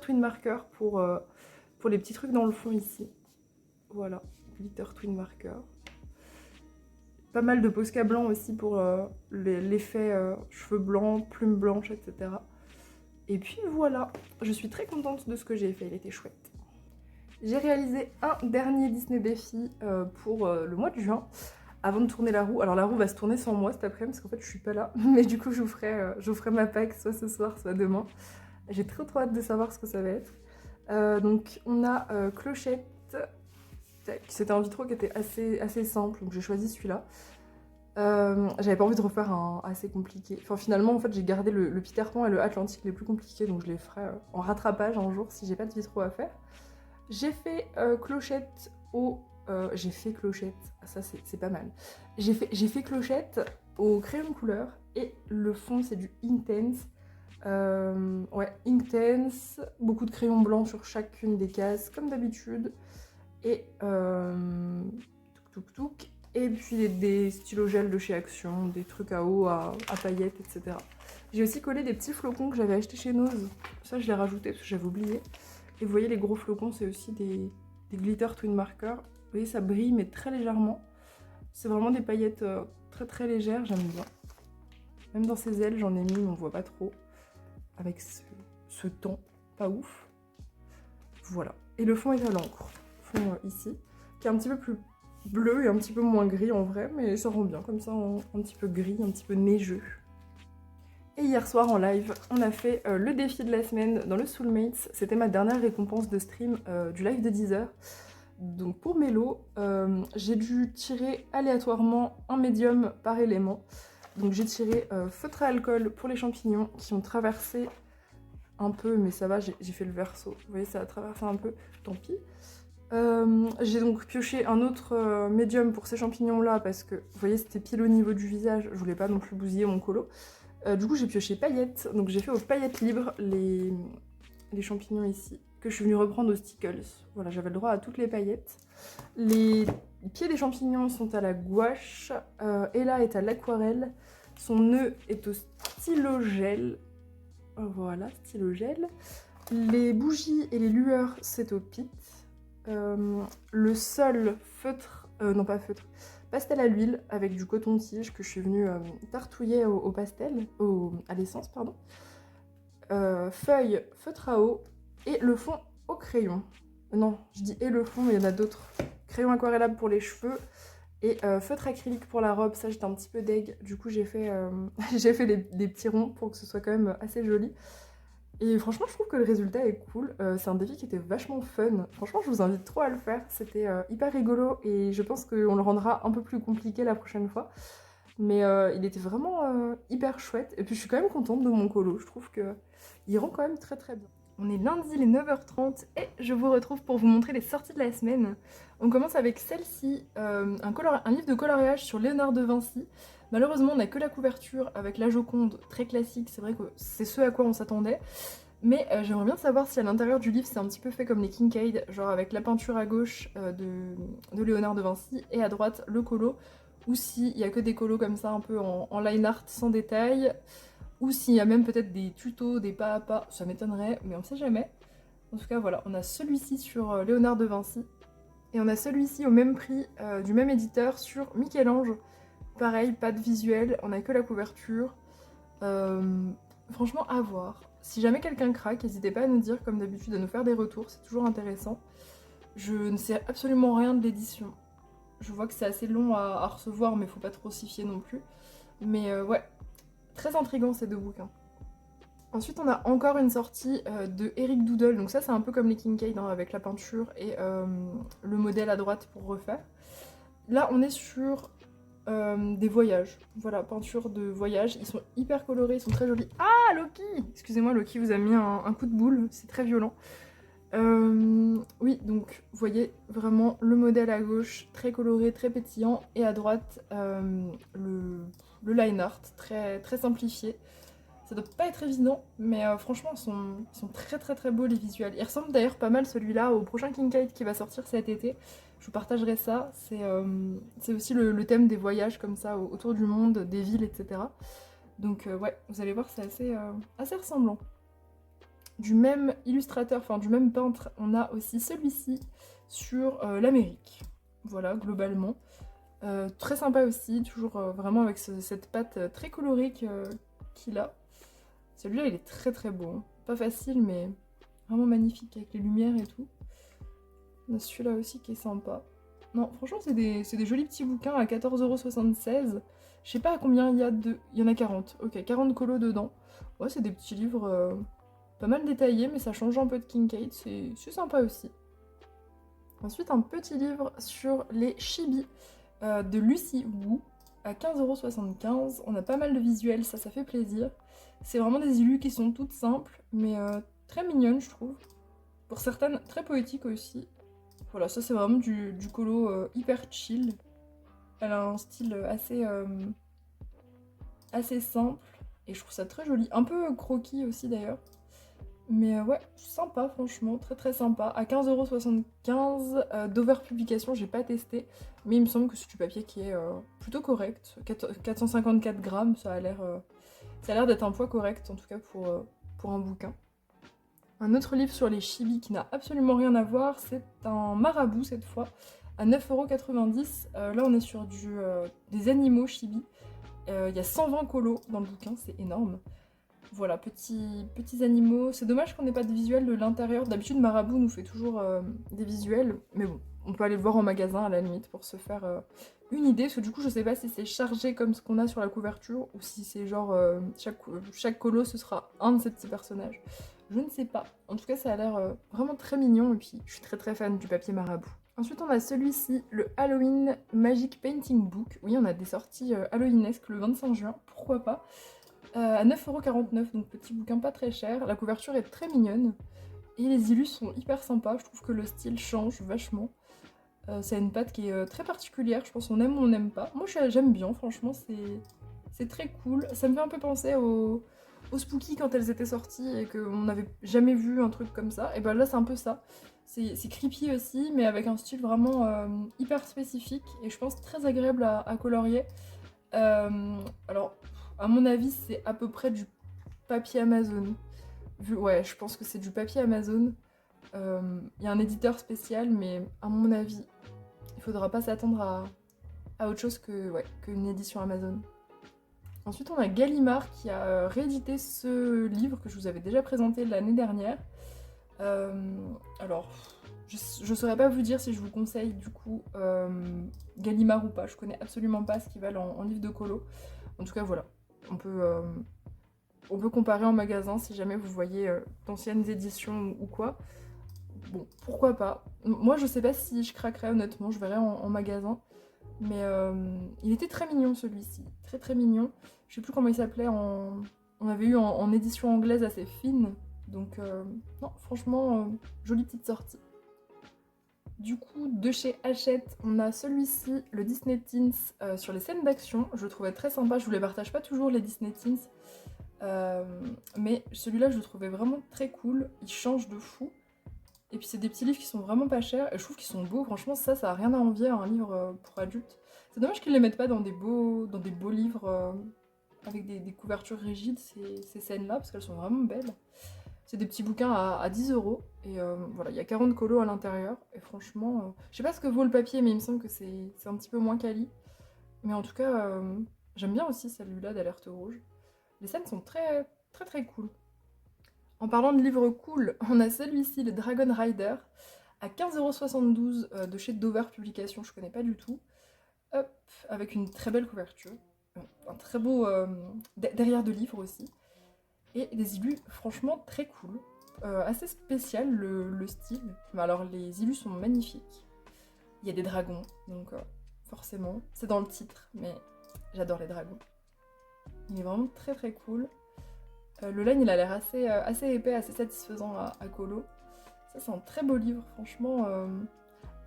twin marker pour les petits trucs dans le fond ici. Voilà, glitter twin marker. Pas mal de Posca blanc aussi pour l'effet cheveux blancs, plumes blanches, etc. Et puis voilà, je suis très contente de ce que j'ai fait, il était chouette. J'ai réalisé un dernier Disney défi pour le mois de juin. Avant de tourner la roue, alors la roue va se tourner sans moi cet après-midi parce qu'en fait je suis pas là, mais du coup je vous ferai ma pack soit ce soir soit demain. J'ai trop hâte de savoir ce que ça va être. Donc on a Clochette, c'était un vitro qui était assez simple, donc j'ai choisi celui-là. J'avais pas envie de refaire un assez compliqué. Enfin finalement en fait j'ai gardé le Peter Pan et le Atlantique les plus compliqués, donc je les ferai en rattrapage un jour si j'ai pas de vitro à faire. J'ai fait Clochette j'ai fait Clochette, ça c'est pas mal. J'ai fait Clochette au crayon couleur et le fond c'est du Intense. Ouais, Inktense, beaucoup de crayons blancs sur chacune des cases, comme d'habitude. Et touk touk touk. Et puis des stylos gel de chez Action, des trucs à eau, à paillettes, etc. J'ai aussi collé des petits flocons que j'avais achetés chez Nose. Ça, je l'ai rajouté parce que j'avais oublié. Et vous voyez, les gros flocons, c'est aussi des glitter twin markers. Vous voyez, ça brille, mais très légèrement. C'est vraiment des paillettes très très légères, j'aime bien. Même dans ses ailes, j'en ai mis, mais on voit pas trop. Avec ce ton, pas ouf. Voilà. Et le fond est à l'encre. Fond ici, qui est un petit peu plus bleu et un petit peu moins gris en vrai, mais ça rend bien comme ça, un petit peu gris, un petit peu neigeux. Et hier soir en live, on a fait le défi de la semaine dans le Soulmates. C'était ma dernière récompense de stream du live de 10h. Donc pour Mélo, j'ai dû tirer aléatoirement un médium par élément. Donc j'ai tiré feutre à alcool pour les champignons qui ont traversé un peu, mais ça va, j'ai fait le verso. Vous voyez, ça a traversé un peu, tant pis. J'ai donc pioché un autre médium pour ces champignons-là parce que, vous voyez, c'était pile au niveau du visage. Je voulais pas non plus bousiller mon colo. Du coup, j'ai pioché paillettes. Donc j'ai fait aux paillettes libres les champignons ici, que je suis venue reprendre aux stickles. Voilà, j'avais le droit à toutes les paillettes. Les pieds des champignons sont à la gouache. Ella est à l'aquarelle. Son nœud est au stylo gel. Voilà, stylo gel. Les bougies et les lueurs, c'est au pit. Le sol feutre, non pas feutre, pastel à l'huile avec du coton-tige que je suis venue tartouiller au pastel, à l'essence, pardon. Feuille, feutre à eau et le fond au crayon. Non, je dis et le fond, mais il y en a d'autres. Crayon aquarellable pour les cheveux et feutre acrylique pour la robe. Ça, j'étais un petit peu deg. Du coup, j'ai fait, j'ai fait des petits ronds pour que ce soit quand même assez joli. Et franchement, je trouve que le résultat est cool. C'est un défi qui était vachement fun. Franchement, je vous invite trop à le faire. C'était hyper rigolo et je pense qu'on le rendra un peu plus compliqué la prochaine fois. Mais il était vraiment hyper chouette. Et puis, je suis quand même contente de mon colo. Je trouve qu'il rend quand même très très bien. On est lundi, les 9h30 et je vous retrouve pour vous montrer les sorties de la semaine. On commence avec celle-ci, un livre de coloriage sur Léonard de Vinci. Malheureusement, on n'a que la couverture avec la Joconde, très classique, c'est vrai que c'est ce à quoi on s'attendait. Mais j'aimerais bien savoir si à l'intérieur du livre c'est un petit peu fait comme les Kincaid, genre avec la peinture à gauche de Léonard de Vinci et à droite le colo, ou s'il y a que des colos comme ça un peu en line art sans détail, ou s'il y a même peut-être des tutos, des pas à pas, ça m'étonnerait, mais on sait jamais. En tout cas voilà, on a celui-ci sur Léonard de Vinci, et on a celui-ci au même prix du même éditeur sur Michel-Ange. Pareil, pas de visuel, on a que la couverture. Franchement, à voir. Si jamais quelqu'un craque, n'hésitez pas à nous dire, comme d'habitude, à nous faire des retours, c'est toujours intéressant. Je ne sais absolument rien de l'édition. Je vois que c'est assez long à recevoir, mais faut pas trop s'y fier non plus. Mais ouais, très intriguant ces deux bouquins. Ensuite, on a encore une sortie de Eric Doodle. Donc ça, c'est un peu comme les Kincaid, hein, avec la peinture et le modèle à droite pour refaire. Là, on est sur des voyages. Voilà, peinture de voyage. Ils sont hyper colorés, ils sont très jolis. Ah, Loki! Excusez-moi, Loki vous a mis un coup de boule, c'est très violent. Oui, donc vous voyez vraiment le modèle à gauche, très coloré, très pétillant, et à droite, le line art, très, très simplifié. Ça doit pas être évident, mais franchement, ils sont très très très beaux les visuels. Ils ressemblent d'ailleurs pas mal celui-là au prochain Kincaid qui va sortir cet été. Je vous partagerai ça. C'est aussi le thème des voyages comme ça autour du monde, des villes, etc. Donc ouais, vous allez voir, c'est assez ressemblant. Du même illustrateur, enfin du même peintre, on a aussi celui-ci sur l'Amérique. Voilà, globalement. Très sympa aussi, toujours vraiment avec cette patte très colorée qu'il a. Celui-là, il est très très beau. Hein. Pas facile, mais vraiment magnifique avec les lumières et tout. On a celui-là aussi qui est sympa. Non, franchement, c'est des jolis petits bouquins à 14,76 €. Je sais pas à combien il y a de... Il y en a 40. Ok, 40 colos dedans. Ouais, c'est des petits livres pas mal détaillés, mais ça change un peu de Kincaid. C'est sympa aussi. Ensuite, un petit livre sur les chibis de Lucy Wu à 15,75 €. On a pas mal de visuels, ça fait plaisir. C'est vraiment des illus qui sont toutes simples, mais très mignonnes, je trouve. Pour certaines, très poétiques aussi. Voilà, ça c'est vraiment du colo hyper chill. Elle a un style assez simple. Et je trouve ça très joli, un peu croquis aussi d'ailleurs. Mais ouais, sympa franchement, très très sympa. À 15,75 €, Dover Publication, j'ai pas testé. Mais il me semble que c'est du papier qui est plutôt correct. 454 grammes, ça a l'air d'être un poids correct en tout cas pour un bouquin. Un autre livre sur les chibis qui n'a absolument rien à voir, c'est un marabout cette fois, à 9,90 €. Là on est sur des animaux chibis. Il y a 120 colos dans le bouquin, c'est énorme. Voilà, petits animaux. C'est dommage qu'on n'ait pas de visuel de l'intérieur. D'habitude, Marabout nous fait toujours des visuels. Mais bon, on peut aller le voir en magasin à la limite pour se faire une idée. Parce que du coup, je sais pas si c'est chargé comme ce qu'on a sur la couverture ou si c'est genre chaque colo ce sera un de ces petits personnages. Je ne sais pas. En tout cas, ça a l'air vraiment très mignon. Et puis, je suis très très fan du papier Marabout. Ensuite, on a celui-ci, le Halloween Magic Painting Book. Oui, on a des sorties halloweenesques le 25 juin. Pourquoi pas. À 9,49 €, donc petit bouquin pas très cher. La couverture est très mignonne. Et les illus sont hyper sympas. Je trouve que le style change vachement. Ça a une patte qui est très particulière. Je pense qu'on aime ou on n'aime pas. Moi j'aime bien, franchement, c'est très cool. Ça me fait un peu penser aux Spooky quand elles étaient sorties et qu'on n'avait jamais vu un truc comme ça. Et ben là c'est un peu ça. C'est creepy aussi, mais avec un style vraiment hyper spécifique. Et je pense très agréable à colorier. Alors, à mon avis, c'est à peu près du papier Amazon. Ouais, je pense que c'est du papier Amazon. Il y a un éditeur spécial, mais à mon avis, il faudra pas s'attendre à autre chose qu'une édition Amazon. Ensuite, on a Gallimard qui a réédité ce livre que je vous avais déjà présenté l'année dernière. Alors, je saurais pas vous dire si je vous conseille du coup Gallimard ou pas. Je connais absolument pas ce qu'ils valent en livre de colo. En tout cas, voilà. On peut comparer en magasin si jamais vous voyez d'anciennes éditions ou quoi. Bon, pourquoi pas. Moi, je sais pas si je craquerais honnêtement, je verrai en magasin. Mais il était très mignon celui-ci, très très mignon. Je sais plus comment il s'appelait, on avait eu en édition anglaise assez fine. Donc non, franchement, jolie petite sortie. Du coup, de chez Hachette, on a celui-ci, le Disney Teens sur les scènes d'action. Je le trouvais très sympa, je vous les partage pas toujours les Disney Teens. Mais celui-là, je le trouvais vraiment très cool. Il change de fou. Et puis c'est des petits livres qui sont vraiment pas chers. Et je trouve qu'ils sont beaux. Franchement, ça a rien à envier à un livre pour adultes. C'est dommage qu'ils les mettent pas dans des beaux livres avec des couvertures rigides, ces scènes-là, parce qu'elles sont vraiment belles. C'est des petits bouquins à 10 €. Et voilà, il y a 40 colos à l'intérieur. Et franchement, je sais pas ce que vaut le papier, mais il me semble que c'est un petit peu moins quali. Mais en tout cas, j'aime bien aussi celui-là d'Alerte Rouge. Les scènes sont très très très cool. En parlant de livres cool, on a celui-ci, le Dragon Rider, à 15,72 € de chez Dover Publication, je connais pas du tout. Hop, avec une très belle couverture. Un très beau derrière de livre aussi. Et des illus franchement très cool. Assez spécial le style. Mais alors les illus sont magnifiques. Il y a des dragons, donc forcément. C'est dans le titre, mais j'adore les dragons. Il est vraiment très très cool. Le line il a l'air assez épais, assez satisfaisant à colo. Ça c'est un très beau livre, franchement.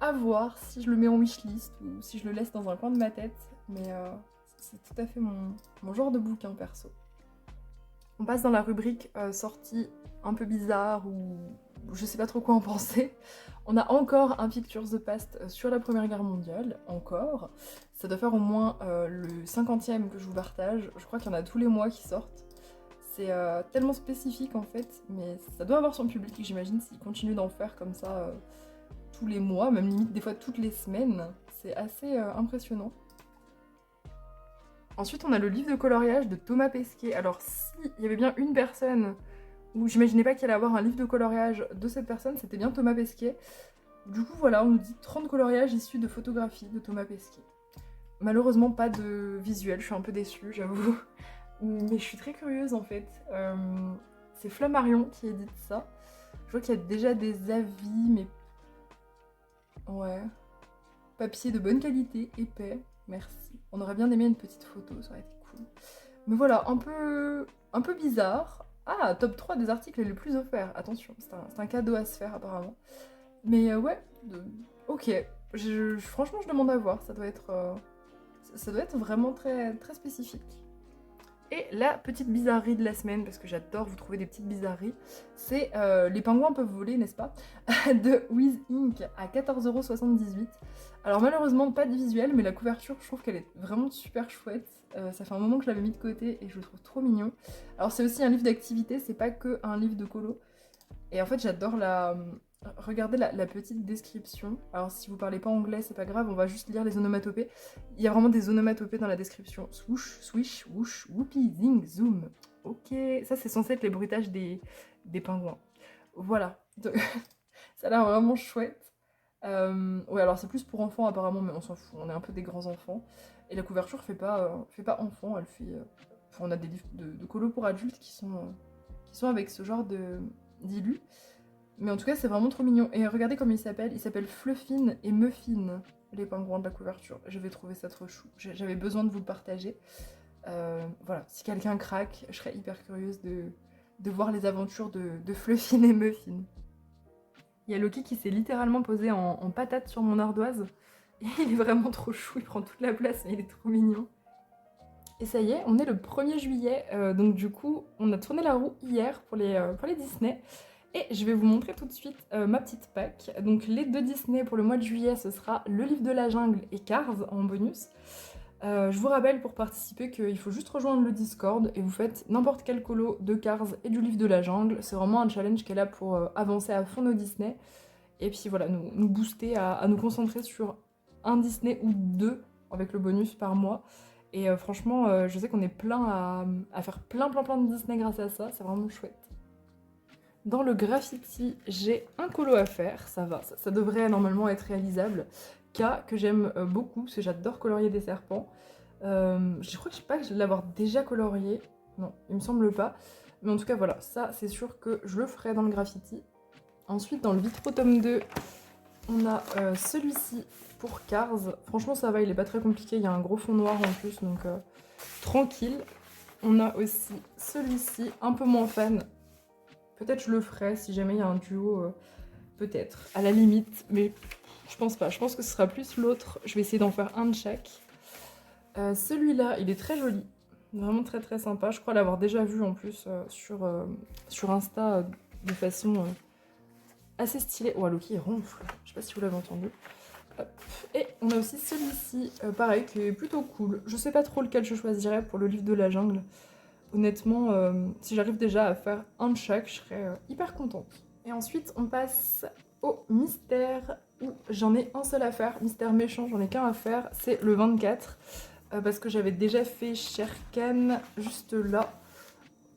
À voir si je le mets en wishlist ou si je le laisse dans un coin de ma tête. Mais c'est tout à fait mon genre de bouquin perso. On passe dans la rubrique sortie un peu bizarre ou je sais pas trop quoi en penser. On a encore un Pictures the Past sur la Première Guerre mondiale, encore. Ça doit faire au moins le 50e que je vous partage. Je crois qu'il y en a tous les mois qui sortent. C'est tellement spécifique en fait, mais ça doit avoir son public, j'imagine, s'il continue d'en faire comme ça tous les mois, même limite des fois toutes les semaines. C'est assez impressionnant. Ensuite, on a le livre de coloriage de Thomas Pesquet. Alors, s'il y avait bien une personne où j'imaginais pas qu'il allait avoir un livre de coloriage de cette personne, c'était bien Thomas Pesquet. Du coup, voilà, on nous dit 30 coloriages issus de photographies de Thomas Pesquet. Malheureusement, pas de visuel, je suis un peu déçue, j'avoue. Mais je suis très curieuse en fait. C'est Flammarion qui édite ça. Je vois qu'il y a déjà des avis, mais... Ouais. Papier de bonne qualité, épais. Merci. On aurait bien aimé une petite photo, ça aurait été cool. Mais voilà, un peu bizarre. Ah, top 3 des articles les plus offerts. Attention, c'est un cadeau à se faire apparemment. Mais ouais, ok. Franchement, je demande à voir. Ça doit être vraiment très, très spécifique. Et la petite bizarrerie de la semaine, parce que j'adore vous trouver des petites bizarreries, c'est Les pingouins peuvent voler, n'est-ce pas, de Wiz Inc. à 14,78 €. Alors malheureusement pas de visuel, mais la couverture je trouve qu'elle est vraiment super chouette. Ça fait un moment que je l'avais mis de côté et je le trouve trop mignon. Alors c'est aussi un livre d'activité, c'est pas que un livre de colo. Et en fait j'adore regardez la petite description. Alors si vous parlez pas anglais, c'est pas grave, on va juste lire les onomatopées. Il y a vraiment des onomatopées dans la description. Swoosh, swish, whoosh, whoopie, zing, zoom. Ok, ça c'est censé être les bruitages des pingouins. Voilà. Ça a l'air vraiment chouette. Ouais, alors c'est plus pour enfants apparemment, mais on s'en fout, on est un peu des grands enfants. Et la couverture fait pas enfant, elle fait... Enfin, on a des livres de colo pour adultes qui sont avec ce genre d'illu. Mais en tout cas, c'est vraiment trop mignon. Et regardez comment il s'appelle Fluffine et Muffin, les pingouins de la couverture. Je vais trouver ça trop chou. J'avais besoin de vous le partager. Voilà, si quelqu'un craque, je serais hyper curieuse de voir les aventures de Fluffine et Muffin. Il y a Loki qui s'est littéralement posé en patate sur mon ardoise. Et il est vraiment trop chou, il prend toute la place, mais il est trop mignon. Et ça y est, on est le 1er juillet, donc du coup, on a tourné la roue hier pour les Disney. Et je vais vous montrer tout de suite ma petite pack. Donc les 2 Disney pour le mois de juillet, ce sera Le Livre de la Jungle et Cars en bonus. Je vous rappelle pour participer qu'il faut juste rejoindre le Discord et vous faites n'importe quel colo de Cars et du Livre de la Jungle. C'est vraiment un challenge qui est là pour avancer à fond nos Disney. Et puis voilà, nous booster à nous concentrer sur un Disney ou 2 avec le bonus par mois. Et franchement, je sais qu'on est plein à faire plein de Disney grâce à ça, c'est vraiment chouette. Dans le graffiti, j'ai un colo à faire, ça va, ça devrait normalement être réalisable. K, que j'aime beaucoup, parce que j'adore colorier des serpents. Je crois que je sais pas que je vais l'avoir déjà colorié, non, il me semble pas. Mais en tout cas, voilà, ça c'est sûr que je le ferai dans le graffiti. Ensuite, dans le Vitro tome 2, on a celui-ci pour Cars. Franchement, ça va, il est pas très compliqué, il y a un gros fond noir en plus, donc tranquille. On a aussi celui-ci, un peu moins fan. Peut-être je le ferai si jamais il y a un duo, peut-être, à la limite, mais je pense pas. Je pense que ce sera plus l'autre. Je vais essayer d'en faire un de chaque. Celui-là, il est très joli, vraiment très sympa. Je crois l'avoir déjà vu en plus sur Insta de façon assez stylée. Oh, Loki il ronfle, je sais pas si vous l'avez entendu. Hop. Et on a aussi celui-ci, pareil, qui est plutôt cool. Je sais pas trop lequel je choisirais pour le livre de la jungle. Honnêtement, si j'arrive déjà à faire un de chaque, je serais hyper contente. Et ensuite, on passe au mystère, où j'en ai un seul à faire. Mystère méchant, j'en ai qu'un à faire, c'est le 24. Parce que j'avais déjà fait Sherkan juste là.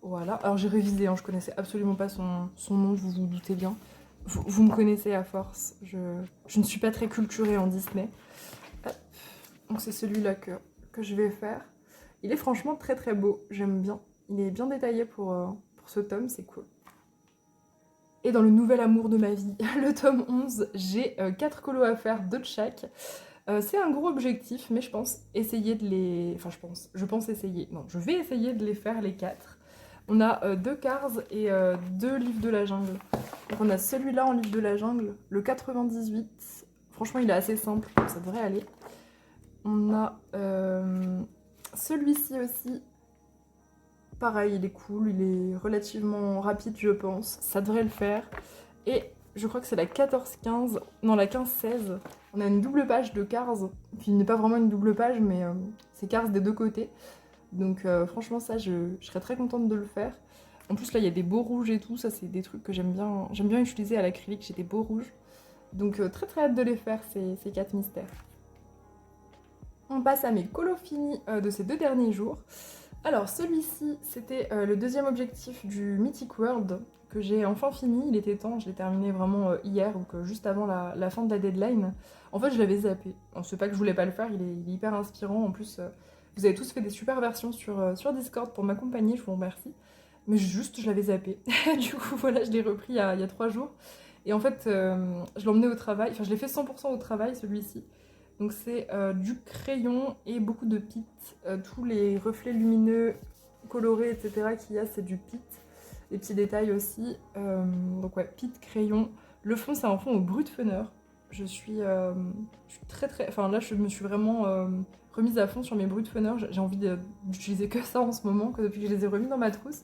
Voilà, alors j'ai révisé, hein, je connaissais absolument pas son nom, vous vous doutez bien. Vous me connaissez à force, je ne suis pas très culturée en Disney. Hop. Donc c'est celui-là que je vais faire. Il est franchement très beau, j'aime bien. Il est bien détaillé pour ce tome, c'est cool. Et dans le nouvel amour de ma vie, le tome 11, j'ai 4 colos à faire, 2 de chaque. C'est un gros objectif, mais je pense essayer de les... Enfin, je pense essayer. Non, je vais essayer de les faire les 4. On a 2 Cars et 2 livres de la jungle. Donc on a celui-là en livre de la jungle, le 98. Franchement, il est assez simple, donc ça devrait aller. On a celui-ci aussi. Pareil, il est cool, il est relativement rapide, je pense. Ça devrait le faire. Et je crois que c'est la 14-15, non la 15-16. On a une double page de Cars. Puis il n'est pas vraiment une double page, mais c'est Cars des deux côtés. Donc franchement ça, je serais très contente de le faire. En plus là, il y a des beaux rouges et tout. Ça, c'est des trucs que j'aime bien utiliser à l'acrylique. J'ai des beaux rouges. Donc très hâte de les faire, ces 4 mystères. On passe à mes colos finis de ces 2 derniers jours. Alors celui-ci, c'était le deuxième objectif du Mythic World que j'ai enfin fini. Il était temps, je l'ai terminé vraiment hier, donc juste avant la fin de la deadline. En fait, je l'avais zappé. C'est pas que je voulais pas le faire, il est hyper inspirant. En plus, vous avez tous fait des super versions sur Discord pour m'accompagner, je vous remercie. Mais juste, je l'avais zappé. Du coup, voilà, je l'ai repris il y a 3 jours. Et en fait, je l'ai emmené au travail, enfin je l'ai fait 100% au travail, celui-ci. Donc c'est du crayon et beaucoup de pit. Tous les reflets lumineux, colorés, etc. qu'il y a, c'est du pit. Les petits détails aussi. Donc ouais, pit, crayon. Le fond, c'est un fond au brut funner. Je suis très... Enfin là, je me suis vraiment remise à fond sur mes Brutfunner. J'ai envie d'utiliser que ça en ce moment, que depuis que je les ai remis dans ma trousse.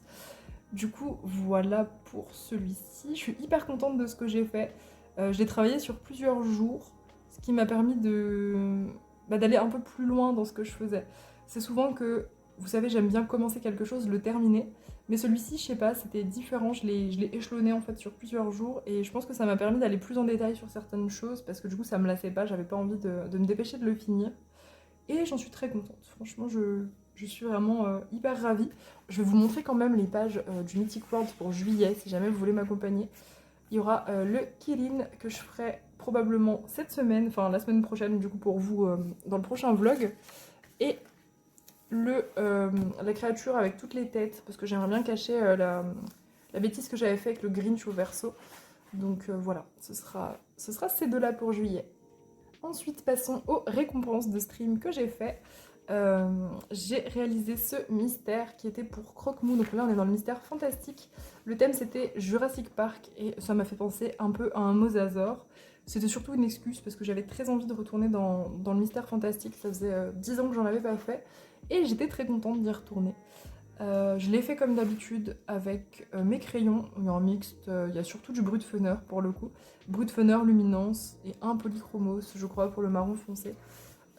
Du coup, voilà pour celui-ci. Je suis hyper contente de ce que j'ai fait. Je l'ai travaillé sur plusieurs jours, ce qui m'a permis d'aller un peu plus loin dans ce que je faisais. C'est souvent que, vous savez, j'aime bien commencer quelque chose, le terminer. Mais celui-ci, je sais pas, c'était différent. Je l'ai échelonné en fait sur plusieurs jours. Et je pense que ça m'a permis d'aller plus en détail sur certaines choses. Parce que du coup, ça me lassait pas. J'avais pas envie de me dépêcher de le finir. Et j'en suis très contente. Franchement, je suis vraiment hyper ravie. Je vais vous montrer quand même les pages du Mythic World pour juillet, si jamais vous voulez m'accompagner. Il y aura le Kirin que je ferai probablement cette semaine, enfin la semaine prochaine du coup pour vous dans le prochain vlog. Et la créature avec toutes les têtes, parce que j'aimerais bien cacher la bêtise que j'avais fait avec le Grinch au Verseau. Donc voilà, ce sera ces deux-là pour juillet. Ensuite, passons aux récompenses de stream que j'ai fait. J'ai réalisé ce mystère qui était pour Croque-Mou. Donc là, on est dans le mystère fantastique. Le thème, c'était Jurassic Park et ça m'a fait penser un peu à un mosasaure. C'était surtout une excuse parce que j'avais très envie de retourner dans le mystère fantastique. Ça faisait 10 ans que j'en avais pas fait et j'étais très contente d'y retourner. Je l'ai fait comme d'habitude avec mes crayons, il y a un mixte, il y a surtout du Brutfunner pour le coup. Brutfunner Luminance et un Polychromos, je crois, pour le marron foncé.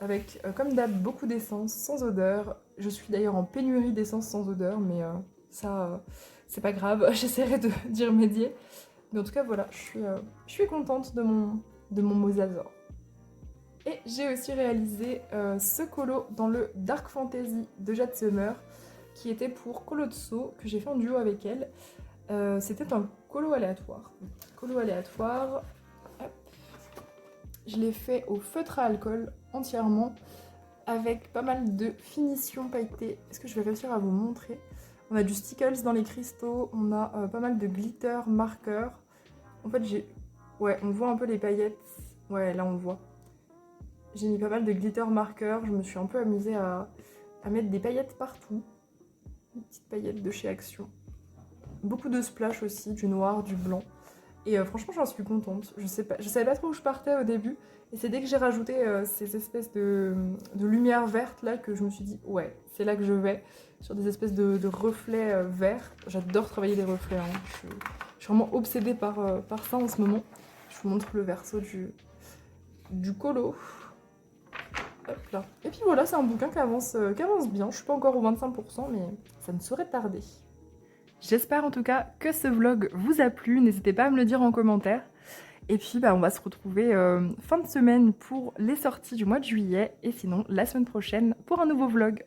Avec, comme d'hab, beaucoup d'essence, sans odeur. Je suis d'ailleurs en pénurie d'essence sans odeur, mais ça, c'est pas grave, j'essaierai d'y remédier. Mais en tout cas, voilà, je suis contente de mon mosasaure. Et j'ai aussi réalisé ce colo dans le Dark Fantasy de Jade Summer, qui était pour Colotso, que j'ai fait en duo avec elle. C'était un colo aléatoire. Hop. Je l'ai fait au feutre à alcool entièrement, avec pas mal de finitions pailletées. Est-ce que je vais réussir à vous montrer? On a du stickles dans les cristaux, on a pas mal de glitter marqueurs. En fait, ouais, on voit un peu les paillettes. Ouais, là on voit. J'ai mis pas mal de glitter marqueurs, je me suis un peu amusée à mettre des paillettes partout. Des petites paillettes de chez Action. Beaucoup de splash aussi, du noir, du blanc. Et franchement, j'en suis contente. Je savais pas trop où je partais au début. Et c'est dès que j'ai rajouté ces espèces de lumière verte là que je me suis dit, ouais, c'est là que je vais. Sur des espèces de reflets verts. J'adore travailler des reflets. Hein. Je suis vraiment obsédée par ça en ce moment. Je vous montre le verso du colo. Hop là. Et puis voilà, c'est un bouquin qui avance bien. Je suis pas encore au 25%, mais ça ne saurait tarder. J'espère en tout cas que ce vlog vous a plu. N'hésitez pas à me le dire en commentaire. Et puis on va se retrouver fin de semaine pour les sorties du mois de juillet. Et sinon, la semaine prochaine pour un nouveau vlog.